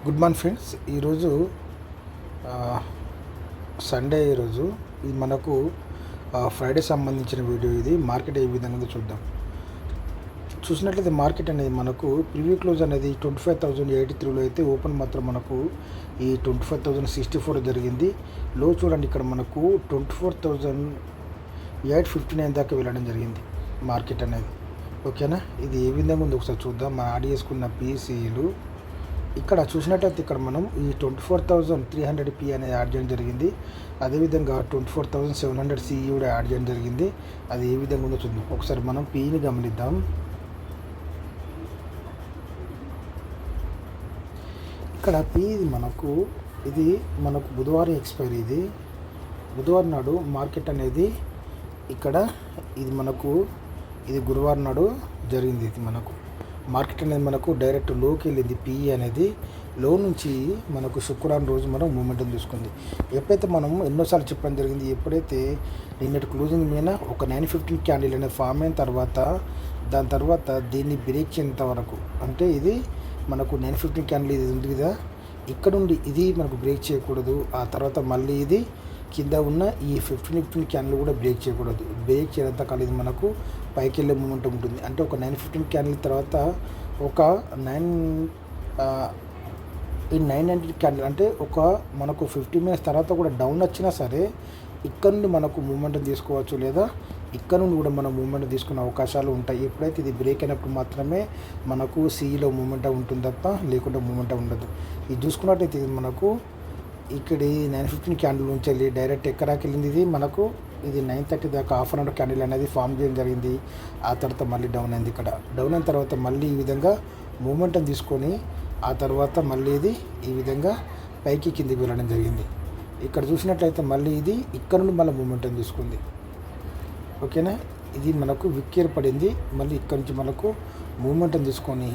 Good morning friends. ఈరోజు Sunday. ఈరోజు ఇది మనకు ఫ్రైడే సంబంధించిన వీడియో. ఇది మార్కెట్ ఏ విధంగా ఉందో చూద్దాం. చూసినట్లయితే మార్కెట్ అనేది మనకు ప్రివ్యూ క్లోజ్ అనేది 25,083లో అయితే ఓపెన్ మాత్రం మనకు ఈ 25,064 జరిగింది. లో చూడండి, ఇక్కడ మనకు 24,859 దాకా వెళ్ళడం జరిగింది మార్కెట్ అనేది. ఓకేనా, ఇది ఏ విధంగా ఉందో ఒకసారి చూద్దాం. మనం యాడ్ చేసుకున్న పీసీలు ఇక్కడ చూసినట్లయితే ఇక్కడ మనం ఈ 24,300 పి అనేది యాడ్ చేయడం జరిగింది. అదేవిధంగా 24,700 సిఈ కూడా యాడ్ చేయడం జరిగింది. అది ఏ విధంగా ఉందో చూద్దాం. ఒకసారి మనం పీని గమనిద్దాం. ఇక్కడ పి ఇది మనకు బుధవారం ఎక్స్పైరీ. ఇది బుధవారం నాడు మార్కెట్ అనేది ఇక్కడ ఇది గురువారం నాడు జరిగింది. ఇది మనకు మార్కెట్ అనేది మనకు డైరెక్ట్ లోకి వెళ్ళింది. పిఈ అనేది లో నుంచి మనకు శుక్రవారం రోజు మనం మూమెంటం తీసుకుంది. ఎప్పుడైతే మనం ఎన్నోసార్లు చెప్పడం జరిగింది, ఎప్పుడైతే నిన్నటి క్లోజింగ్ మీద ఒక 915 క్యాండిల్ అనేది ఫామ్ అయిన తర్వాత దాని తర్వాత దీన్ని బ్రేక్ చేసేంత వరకు, అంటే ఇది మనకు 915 క్యాండిల్ ఇది ఉంది కదా, ఇక్కడ నుండి ఇది మనకు బ్రేక్ చేయకూడదు. ఆ తర్వాత మళ్ళీ ఇది కింద ఉన్న ఈ 15 క్యాండిల్ కూడా బ్రేక్ చేయకూడదు. బ్రేక్ చేయడంతో కాదు, ఇది మనకు పైకి వెళ్ళే మూమెంట్ ఉంటుంది. అంటే ఒక 915 క్యాండిల్ తర్వాత ఒక 990 క్యాండిల్, అంటే ఒక మనకు 50 మినిట్స్ తర్వాత కూడా డౌన్ వచ్చినా సరే ఇక్కడ నుండి మనకు మూమెంట్ తీసుకోవచ్చు, లేదా ఇక్కడ నుండి కూడా మనం మూమెంట్ తీసుకునే అవకాశాలు ఉంటాయి. ఎప్పుడైతే ఇది బ్రేక్ అయినప్పుడు మాత్రమే మనకు సిఈలో మూమెంట్ ఉంటుంది తప్ప లేకుంటే మూమెంట్ ఉండదు. ఇది చూసుకున్నట్టయితే ఇది మనకు ఇక్కడ 915 క్యాండిల్ నుంచి వెళ్ళి డైరెక్ట్ ఎక్కడికి వెళ్ళింది. ఇది మనకు ఇది 930 దాకా హాఫ్ అన్ అవర్ క్యాండిల్ అనేది ఫామ్ చేయడం జరిగింది. ఆ తర్వాత మళ్ళీ డౌన్ అయింది. ఇక్కడ డౌన్ అయిన తర్వాత మళ్ళీ ఈ విధంగా మూమెంటం తీసుకొని ఆ తర్వాత మళ్ళీ ఇది ఈ విధంగా పైకి కిందికి వెళ్ళడం జరిగింది. ఇక్కడ చూసినట్లయితే మళ్ళీ ఇది ఇక్కడ నుండి మళ్ళీ మూమెంటం తీసుకుంది. ఓకేనా, ఇది మనకు విక్కేర్ పడింది. మళ్ళీ ఇక్కడ నుంచి మనకు మూమెంటం తీసుకొని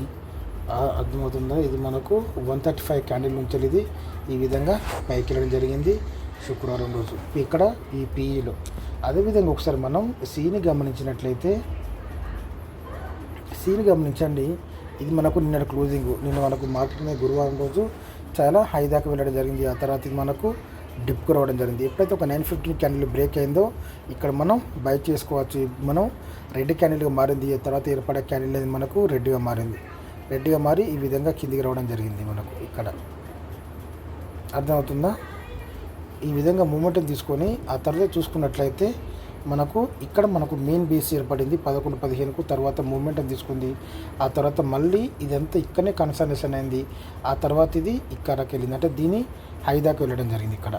అర్థమవుతుందా, ఇది మనకు 135 క్యాండిల్ నుంచి ఇది ఈ విధంగా పైకి వెళ్ళడం జరిగింది శుక్రవారం రోజు ఇక్కడ ఈ పీఈలో. అదేవిధంగా ఒకసారి మనం సీని గమనించండి. ఇది మనకు నిన్న క్లోజింగ్, నిన్న మనకు మార్కెట్ మీద గురువారం రోజు చాలా హై దాకా వెళ్ళడం జరిగింది. ఆ తర్వాత ఇది మనకు డిప్కు రావడం జరిగింది. ఎప్పుడైతే ఒక 915 క్యాండిల్ బ్రేక్ అయిందో ఇక్కడ మనం బై చేసుకోవచ్చు. మనం రెడ్ క్యాండిల్గా మారింది. ఆ తర్వాత ఏర్పడే క్యాండిల్ అనేది మనకు రెడ్గా మారి ఈ విధంగా కిందికి రావడం జరిగింది. మనకు ఇక్కడ అర్థమవుతుందా, ఈ విధంగా మూమెంటం తీసుకొని ఆ తర్వాత చూసుకున్నట్లయితే మనకు ఇక్కడ మనకు మెయిన్ బేస్ ఏర్పడింది 11-15కు. తర్వాత మూమెంటం తీసుకుంది. ఆ తర్వాత మళ్ళీ ఇదంతా ఇక్కడనే కన్సల్టేషన్ అయింది. ఆ తర్వాత ఇది ఇక్కడికి వెళ్ళింది, అంటే దీని హై దాకా వెళ్ళడం జరిగింది. ఇక్కడ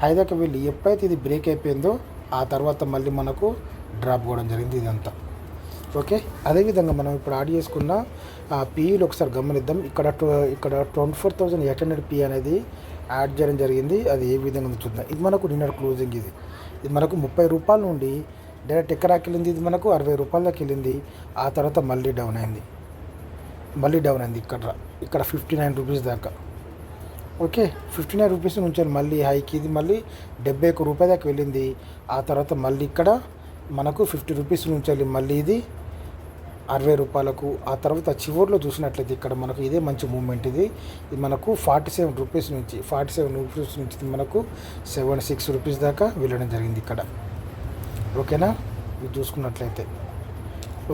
హై దాకా వెళ్ళి ఎప్పుడైతే ఇది బ్రేక్ అయిపోయిందో ఆ తర్వాత మళ్ళీ మనకు డ్రాప్ కావడం జరిగింది ఇదంతా. ఓకే, అదేవిధంగా మనం ఇప్పుడు యాడ్ చేసుకున్న పీఈలు ఒకసారి గమనిద్దాం. ఇక్కడ 24,800 పి అనేది యాడ్ చేయడం జరిగింది. అది ఏ విధంగా చూద్దాం. ఇది మనకు నిన్న క్లోజింగ్. ఇది మనకు 30 రూపాయల నుండి డైరెక్ట్ ఎక్కడికి వెళ్ళింది, ఇది మనకు 60 రూపాయల దాకా వెళ్ళింది. ఆ తర్వాత మళ్ళీ డౌన్ అయింది. ఇక్కడ 59 రూపీస్ దాకా. ఓకే, 59 రూపీస్ నుంచి మళ్ళీ హైకి ఇది మళ్ళీ 71 రూపాయల దాకా వెళ్ళింది. ఆ తర్వాత మళ్ళీ ఇక్కడ మనకు 50 రూపీస్ నుంచి వెళ్ళి మళ్ళీ ఇది 60 రూపాయలకు. ఆ తర్వాత చివరిలో చూసినట్లయితే ఇక్కడ మనకు ఇదే మంచి మూమెంట్. ఇది మనకు 47 రూపీస్ నుంచి ఇది మనకు 76 రూపీస్ దాకా వెళ్ళడం జరిగింది ఇక్కడ. ఓకేనా, ఇది చూసుకున్నట్లయితే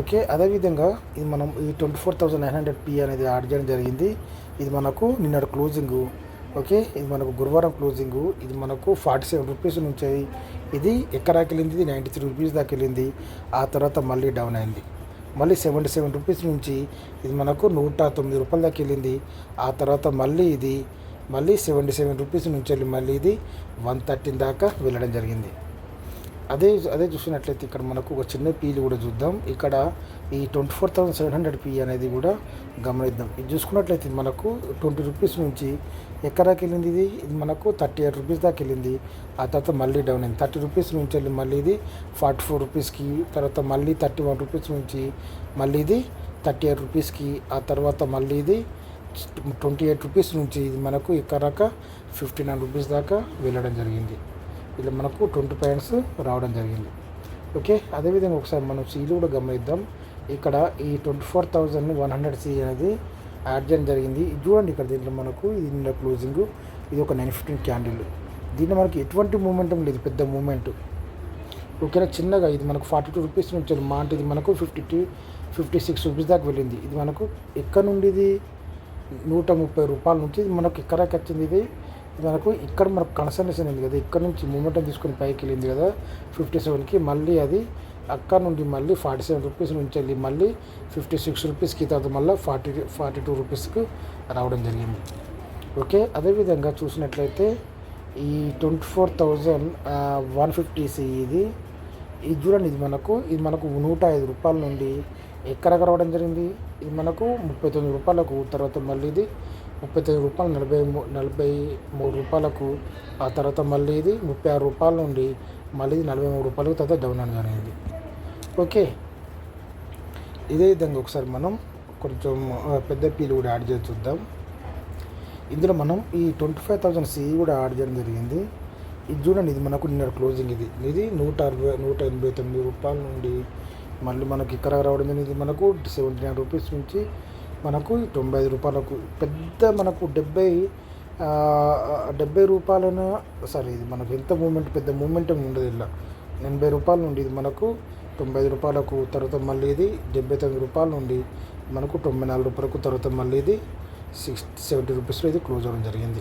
ఓకే. అదేవిధంగా ఇది మనం ఈ 24,900 పి అనేది యాడ్ చేయడం జరిగింది. ఇది మనకు నిన్నటి క్లోజింగు. ఓకే, ఇది మనకు గురువారం క్లోజింగు. ఇది మనకు 47 రూపీస్ నుంచి ఇది ఎక్కడికి వెళ్ళింది, ఇది 93 రూపీస్ దాకా వెళ్ళింది. ఆ తర్వాత మళ్ళీ డౌన్ అయింది. మళ్ళీ 77 రూపీస్ నుంచి ఇది మనకు 109 రూపాయల దాకా వెళ్ళింది. ఆ తర్వాత మళ్ళీ 77 రూపీస్ నుంచి వెళ్ళి మళ్ళీ ఇది 113 దాకా వెళ్ళడం జరిగింది. అదే చూసినట్లయితే ఇక్కడ మనకు ఒక చిన్న పీలు కూడా చూద్దాం. ఇక్కడ ఈ 24,700 పి అనేది కూడా గమనిద్దాం. ఇది చూసుకున్నట్లయితే మనకు 20 రూపీస్ నుంచి ఎక్కడికి వెళ్ళింది, ఇది మనకు 38 రూపీస్ దాకా వెళ్ళింది. ఆ తర్వాత మళ్ళీ డౌన్ అయింది. 30 రూపీస్ నుంచి వెళ్ళి మళ్ళీ ఇది 44 రూపీస్కి, తర్వాత మళ్ళీ 31 రూపీస్ నుంచి మళ్ళీ ఇది 38 రూపీస్కి, ఆ తర్వాత మళ్ళీ ఇది 28 రూపీస్ నుంచి ఇది మనకు ఇక్కడ 59 రూపీస్ దాకా వెళ్ళడం జరిగింది. ఇలా మనకు 20 పాయింట్స్ రావడం జరిగింది. ఓకే, అదేవిధంగా ఒకసారి మనం సీలు కూడా గమనిద్దాం. ఇక్కడ ఈ 24,100 సి అనేది యాడ్ చేయడం జరిగింది. ఇది చూడండి ఇక్కడ దీంట్లో మనకు ఇది నిన్న క్లోజింగ్, ఇది ఒక 915 క్యాండిల్. దీంట్లో మనకి ఎటువంటి మూమెంటం లేదు, పెద్ద మూమెంట్. ఓకేనా, చిన్నగా ఇది మనకు 42 రూపీస్ నుంచి మా అంటే ఇది మనకు 56 రూపీస్ దాకా వెళ్ళింది. ఇది మనకు ఎక్కడ నుండి ఇది 130 రూపాయల నుంచి ఇది మనకు ఎక్కడికి వచ్చింది. ఇది మనకు ఇక్కడ మనకు కన్సల్టేషన్ ఉంది కదా, ఇక్కడ నుంచి మూమెంటం తీసుకొని పైకి వెళ్ళింది కదా 57కి. మళ్ళీ అది అక్కడ నుండి మళ్ళీ 47 రూపీస్ నుంచి వెళ్ళి మళ్ళీ 56 రూపీస్కి, తర్వాత మళ్ళీ 42 రూపీస్కి రావడం జరిగింది. ఓకే, అదేవిధంగా చూసినట్లయితే ఈ 24,150 ఇది చూడండి, ఇది మనకు 105 రూపాయల నుండి ఎక్కడికి రావడం జరిగింది. ఇది మనకు 39 రూపాయలకు, తర్వాత మళ్ళీ ఇది 39 రూపాయలు 43 రూపాయలకు, ఆ తర్వాత మళ్ళీ ఇది 36 రూపాయల నుండి మళ్ళీ ఇది 43 రూపాయలకు తర్వాత డౌన్ అని జరిగింది. ఓకే, ఇదే విధంగా ఒకసారి మనం కొంచెం పెద్ద పీలు కూడా యాడ్ చేసి చూద్దాం. ఇందులో మనం ఈ 25,000 సిఈ కూడా యాడ్ చేయడం జరిగింది. ఇది చూడండి, ఇది మనకు నిన్న క్లోజింగ్, ఇది 189 రూపాయల నుండి మళ్ళీ మనకి ఇక్కడ రావడం జరిగింది. ఇది మనకు 79 రూపీస్ నుంచి మనకు 95 రూపాయలకు, పెద్ద మనకు 70 రూపాయలైనా సరే ఇది మనకు ఎంత మూమెంట్, పెద్ద మూమెంటం ఉండదు. ఇలా 80 రూపాయల నుండి ఇది మనకు 95 రూపాయలకు, తర్వాత మళ్ళీ ఇది 79 రూపాయల నుండి మనకు 94 రూపాయలకు, తర్వాత మళ్ళీ ఇది 70 రూపీస్లో ఇది క్లోజ్ అవ్వడం జరిగింది.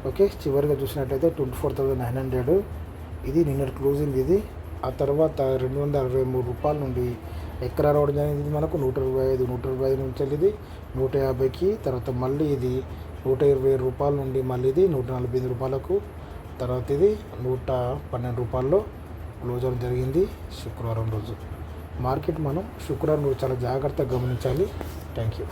ఓకే, చివరిగా చూసినట్టయితే 24,900 ఇది నిన్న క్లోజింగ్ ఇది. ఆ తర్వాత 263 రూపాయల నుండి ఎక్కడ రావడం జరిగింది. ఇది మనకు 125 నుంచి ఇది 150కి, తర్వాత మళ్ళీ ఇది 120 రూపాయల నుండి మళ్ళీ ఇది 145 రూపాయలకు, తర్వాత ఇది 112 రూపాయల్లో క్లోజ్ అవ్వడం జరిగింది శుక్రవారం రోజు. మార్కెట్ మనం శుక్రవారం రోజు చాలా జాగ్రత్తగా గమనించాలి. Thank you.